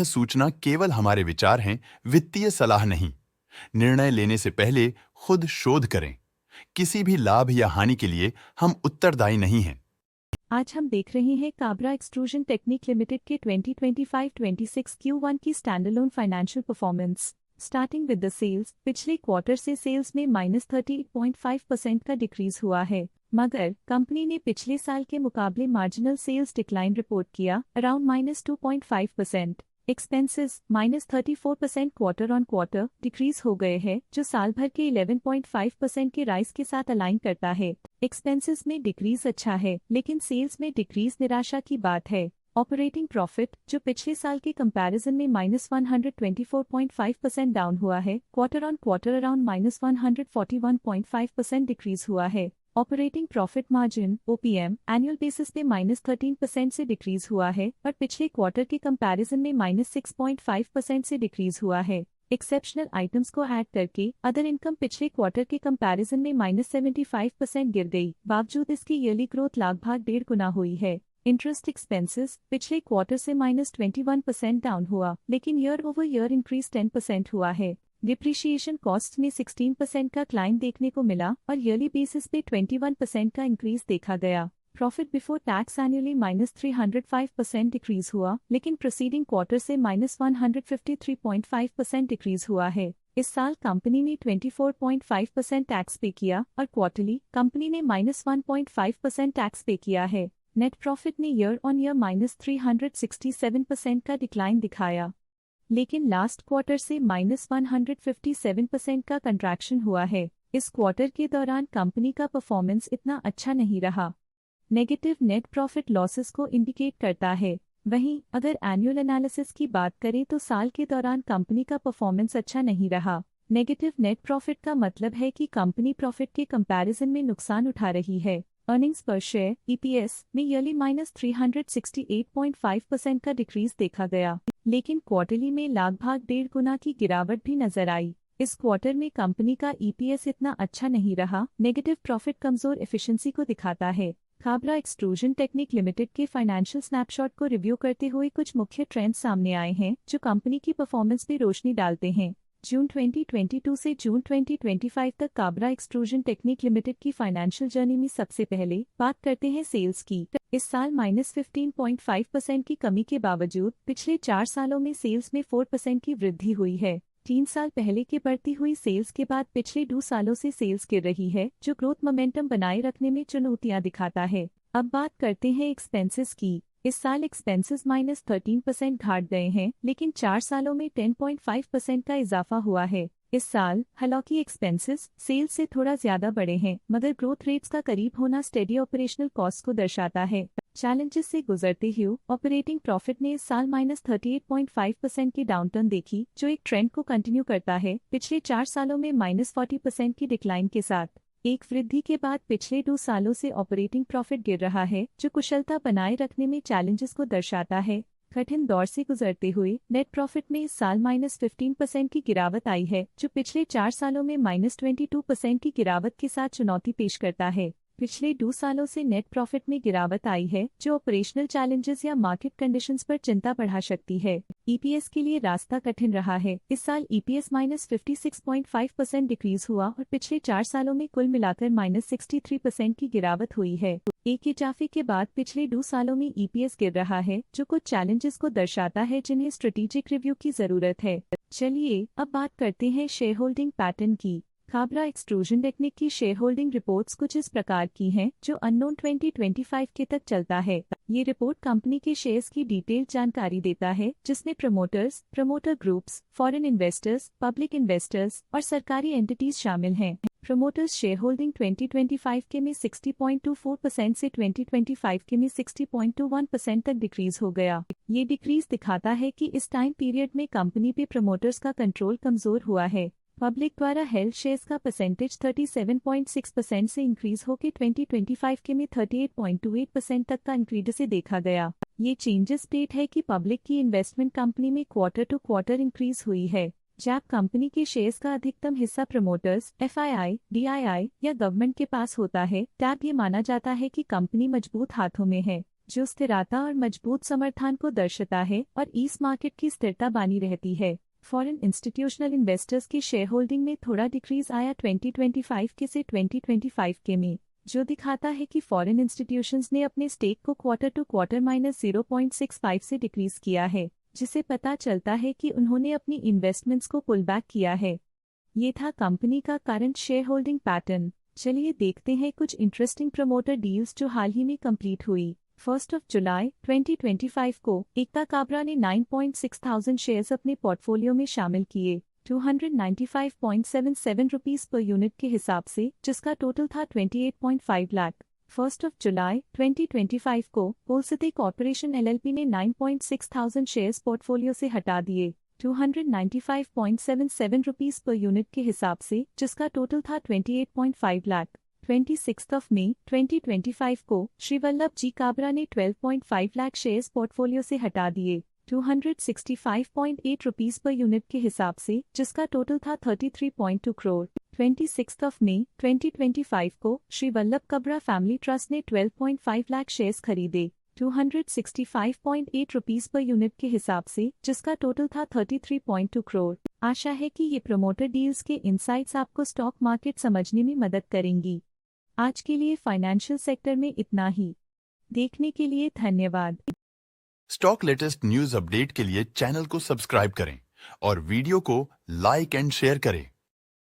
सूचना केवल हमारे विचार हैं, वित्तीय सलाह नहीं। निर्णय लेने से पहले खुद शोध करें। किसी भी लाभ या हानि के लिए हम उत्तरदायी नहीं हैं। आज हम देख रहे हैं काबरा एक्सट्रूजन टेक्निक लिमिटेड के 2025-26 Q1 की standalone financial performance. Starting with the sales, पिछले क्वार्टर से सेल्स में -30.5% का डिक्रीज हुआ है, मगर कंपनी ने पिछले साल के मुकाबले मार्जिनल सेल्स डिक्लाइन रिपोर्ट किया, around -2.5%। Expenses -34% quarter on quarter decrease हो गए हैं, जो साल भर के 11.5% के राइज के साथ अलाइन करता है। एक्सपेंसेस में डिक्रीज अच्छा है, लेकिन सेल्स में डिक्रीज निराशा की बात है। ऑपरेटिंग प्रॉफिट, जो पिछले साल के कंपैरिजन में -124.5% डाउन हुआ है, quarter on quarter around -141.5% decrease हुआ है। Operating profit margin OPM annual basis पे -13% से डिक्रीज हुआ है, और पिछले क्वार्टर के कंपैरिजन में -6.5% से डिक्रीज हुआ है। एक्सेप्शनल आइटम्स को ऐड करके अदर इनकम पिछले क्वार्टर के कंपैरिजन में -75% गिर गई, बावजूद इसकी ईयरली ग्रोथ लगभग 1.5 गुना हुई है। इंटरेस्ट एक्सपेंसेस पिछले क्वार्टर से -21% डाउन हुआ, लेकिन ईयर ओवर ईयर इंक्रीज 10% हुआ है। डिप्रिशिएशन कॉस्ट में 16% का क्लाइम देखने को मिला, और ईयरली बेसिस पे 21% का इंक्रीज देखा गया। Profit before tax annually -305% decrease हुआ, लेकिन प्रोसीडिंग क्वार्टर से -153.5% डिक्रीज हुआ है। इस साल कंपनी ने 24.5% टैक्स पे किया, और क्वार्टरली कंपनी ने -1.5% टैक्स पे किया है। नेट प्रॉफिट ने ईयर ऑन ईयर -367% का डिक्लाइन दिखाया, लेकिन लास्ट क्वार्टर से -157% का कंट्रैक्शन हुआ है। इस क्वार्टर के दौरान कंपनी का परफॉर्मेंस इतना अच्छा नहीं रहा। नेगेटिव नेट प्रॉफिट लॉसेस को इंडिकेट करता है। वहीं अगर एनुअल एनालिसिस की बात करें तो साल के दौरान कंपनी का परफॉर्मेंस अच्छा नहीं रहा। नेगेटिव नेट प्रॉफिट का मतलब है कि कंपनी प्रॉफिट के कंपैरिजन में नुकसान उठा रही है। अर्निंग्स पर शेयर EPS में ईयरली -368.5% का डिक्रीज देखा गया, लेकिन क्वार्टरली में लगभग 1.5 गुना की गिरावट भी नजर आई। इस क्वार्टर में कंपनी का EPS इतना अच्छा नहीं रहा। नेगेटिव प्रॉफिट कमजोर एफिशिएंसी को दिखाता है। काबरा एक्सट्रूजन टेक्निक लिमिटेड के फाइनेंशियल स्नैपशॉट को रिव्यू करते हुए कुछ मुख्य ट्रेंड्स सामने आए हैं, जो कंपनी की परफॉर्मेंस पे रोशनी डालते हैं। जून 2022 से जून 2025 तक काबरा एक्सट्रूजन टेक्निक लिमिटेड की फाइनेंशियल जर्नी में सबसे पहले बात करते हैं सेल्स की। इस साल -15.5% की कमी के बावजूद पिछले 4 सालों में सेल्स में 4% की वृद्धि हुई है। 3 साल पहले के बढ़ती हुई सेल्स के बाद पिछले 2 सालों से सेल्स गिर रही है, जो ग्रोथ मोमेंटम बनाए रखने में चुनौतियां दिखाता है। अब बात करते हैं एक्सपेंसेस की। इस साल एक्सपेंसेस -13% घाट गए हैं, लेकिन 4 सालों में 10.5% का इजाफा हुआ है। इस साल हालांकि एक्सपेंसेस सेल्स से थोड़ा ज्यादा बढ़े हैं, मगर ग्रोथ रेट्स का करीब होना स्टेडी ऑपरेशनल कॉस्ट को दर्शाता है। चैलेंजेस से गुजरते हुए ऑपरेटिंग प्रॉफिट ने इस साल -38.5% की डाउनटर्न देखी, जो एक ट्रेंड को कंटिन्यू करता है, पिछले 4 सालों में -40% की डिक्लाइन के साथ। एक वृद्धि के बाद पिछले 2 सालों से ऑपरेटिंग प्रॉफिट गिर रहा है, जो कुशलता बनाए रखने में चैलेंजेस को दर्शाता है। कठिन दौर से गुजरते हुए नेट प्रॉफिट में इस साल -15% की गिरावट आई है, जो पिछले 4 सालों में -22% की गिरावट के साथ चुनौती पेश करता है। पिछले 2 सालों से नेट प्रॉफिट में गिरावट आई है, जो ऑपरेशनल चैलेंजेस या मार्केट कंडीशंस पर चिंता बढ़ा सकती है। EPS के लिए रास्ता कठिन रहा है। इस साल EPS -56.5% डिक्रीज हुआ, और पिछले 4 सालों में कुल मिलाकर -63% की गिरावट हुई है। एक इजाफे के बाद पिछले 2 सालों में EPS गिर रहा है, जो कुछ चैलेंजेस को दर्शाता है जिन्हें स्ट्रेटेजिक रिव्यू की जरूरत है। चलिए अब बात करते हैं शेयर होल्डिंग पैटर्न की। काबरा एक्सट्रूजन टेक्निक की शेयर होल्डिंग रिपोर्ट्स कुछ इस प्रकार की हैं, जो अननोन 2025 के तक चलता है। ये रिपोर्ट कंपनी के शेयर्स की डिटेल्ड जानकारी देता है, जिसमें promoters, promoter groups, foreign investors, public investors और सरकारी एंटिटीज शामिल हैं। प्रमोटर्स शेयर होल्डिंग 2025 के में 60.24% से 2025 के में 60.21% तक डिक्रीज हो गया। ये डिक्रीज दिखाता है कि इस टाइम पीरियड में कंपनी पे प्रमोटर्स का कंट्रोल कमजोर हुआ है। पब्लिक द्वारा हेल्ड शेयर्स का परसेंटेज 37.6% से इंक्रीज होकर 2025 के में 38.28% तक का इंक्रीज से देखा गया। ये चेंजेस स्टेट है कि पब्लिक की इन्वेस्टमेंट कंपनी में क्वार्टर टू क्वार्टर इंक्रीज हुई है। जब कंपनी के शेयर्स का अधिकतम हिस्सा प्रमोटर्स, FII, DII या गवर्नमेंट के पास होता है, तब ये माना जाता है कि कंपनी मजबूत हाथों में है। जो स्थिरता और मजबूत समर्थन को दर्शाता है और इस मार्केट की स्थिरता बनी रहती है। फॉरेन इंस्टीट्यूशनल इन्वेस्टर्स की शेयर होल्डिंग में थोड़ा डिक्रीज आया 2025 के से 2025 के में, जो दिखाता है कि फॉरेन इंस्टीट्यूशंस ने अपने स्टेक को क्वार्टर टू क्वार्टर -0.65 से डिक्रीज किया है, जिसे पता चलता है कि उन्होंने अपनी इन्वेस्टमेंट्स को पुल बैक किया है। ये था कंपनी का करंट शेयर होल्डिंग पैटर्न। चलिए देखते हैं कुछ इंटरेस्टिंग प्रमोटर डील्स जो हाल ही में कंप्लीट हुई। 1 जुलाई 2025 को एकता काबरा ने 9,600 शेयर्स अपने पोर्टफोलियो में शामिल किए 295.77 रुपीस पर यूनिट के हिसाब से, जिसका टोटल था 28.5 लाख। 1 जुलाई 2025 को पोलसिटी कॉर्पोरेशन LLP ने 9,600 शेयर्स पोर्टफोलियो से हटा दिए 295.77 रुपीस पर यूनिट के हिसाब से, जिसका टोटल था 28.5 लाख। 26 मई 2025 को श्री वल्लभ जी काबरा ने 12.5 लाख शेयर्स पोर्टफोलियो से हटा दिए 265.8 रुपीस पर यूनिट के हिसाब से, जिसका टोटल था 33.2 करोड़। 26 मई 2025 को श्री वल्लभ कबरा फैमिली ट्रस्ट ने 12.5 लाख शेयर्स खरीदे 265.8 रुपीस पर यूनिट के हिसाब से, जिसका टोटल था 33.2 करोड़। आशा है कि ये प्रमोटर डील्स के इनसाइट्स आपको स्टॉक मार्केट समझने में मदद करेंगी। आज के लिए फाइनेंशियल सेक्टर में इतना ही। देखने के लिए धन्यवाद। स्टॉक लेटेस्ट न्यूज अपडेट के लिए चैनल को सब्सक्राइब करें और वीडियो को लाइक एंड शेयर करें।